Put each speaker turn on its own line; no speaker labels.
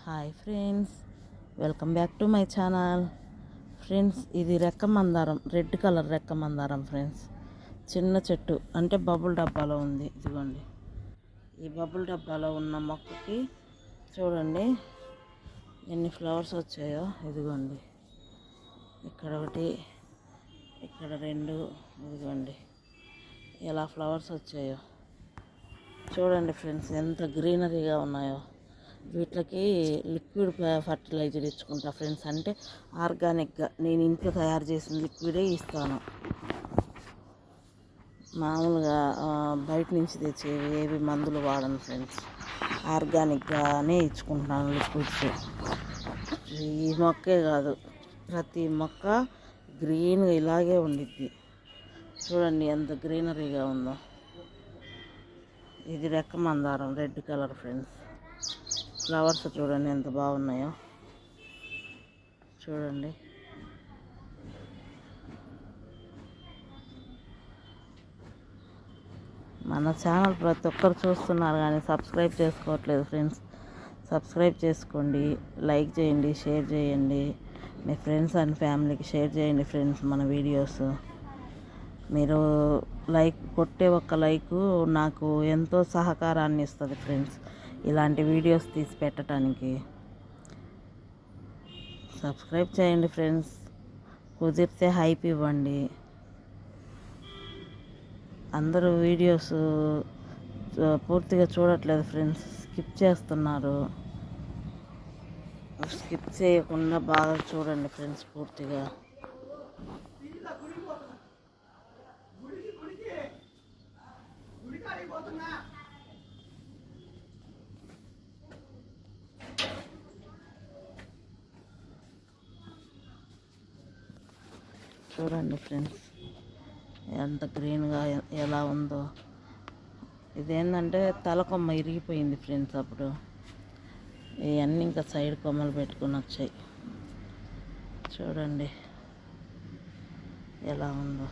Hi friends, welcome back to my channel. Friends, ఇది రెక్క మందారం, రెడ్ కలర్ రెక్క మందారం ఫ్రెండ్స్. చిన్న చెట్టు అంటే బబుల్ డబ్బాలో ఉంది. ఇదిగోండి, ఈ బబుల్ డబ్బాలో ఉన్న మొక్కకి చూడండి ఎన్ని ఫ్లవర్స్ వచ్చాయో. ఇదిగోండి, ఇక్కడ ఒకటి, ఇక్కడ రెండు, ఇదిగోండి ఎలా ఫ్లవర్స్ వచ్చాయో చూడండి ఫ్రెండ్స్, ఎంత గ్రీనరీగా ఉన్నాయో. వీటికి లిక్విడ్ ఫర్టిలైజర్ ఇచ్చుకుంటా ఫ్రెండ్స్. అంటే ఆర్గానిక్గా నేను ఇంట్లో తయారు చేసిన లిక్విడే ఇస్తాను. మామూలుగా బయట నుంచి తెచ్చేవి ఏవి మందులు వాడను ఫ్రెండ్స్. ఆర్గానిక్గానే ఇచ్చుకుంటున్నాను లిక్విడ్స్. ఈ మొక్కే కాదు, ప్రతి మొక్క గ్రీన్గా ఇలాగే ఉండిద్ది. చూడండి ఎంత గ్రీనరీగా ఉందో. ఇది రెక్క మందారం, రెడ్ కలర్ ఫ్రెండ్స్. ఫ్లవర్స్ చూడండి ఎంత బాగున్నాయో. చూడండి, మన ఛానల్ ప్రతి ఒక్కరు చూస్తున్నారు కానీ సబ్స్క్రైబ్ చేసుకోవట్లేదు ఫ్రెండ్స్. సబ్స్క్రైబ్ చేసుకోండి, లైక్ చేయండి, షేర్ చేయండి. మీ ఫ్రెండ్స్ అండ్ ఫ్యామిలీకి షేర్ చేయండి ఫ్రెండ్స్ మన వీడియోస్. మీరు లైక్ కొట్టే ఒక్క లైకు నాకు ఎంతో సహకారాన్ని ఇస్తుంది ఫ్రెండ్స్, ఇలాంటి వీడియోస్ తీసి పెట్టడానికి. సబ్స్క్రైబ్ చేయండి ఫ్రెండ్స్, కుదిరితే హైప్ ఇవ్వండి. అందరూ వీడియోస్ పూర్తిగా చూడట్లేదు ఫ్రెండ్స్, స్కిప్ చేస్తున్నారు. స్కిప్ చేయకుండా బాగా చూడండి ఫ్రెండ్స్ పూర్తిగా. చూడండి ఫ్రెండ్స్ ఎంత గ్రీన్గా ఎలా ఉందో. ఇదేంటంటే తల కొమ్మ ఇరిగిపోయింది ఫ్రెండ్స్. అప్పుడు ఇవన్నీ ఇంకా సైడ్ కొమ్మలు పెట్టుకుని వచ్చాయి. చూడండి ఎలా ఉందో.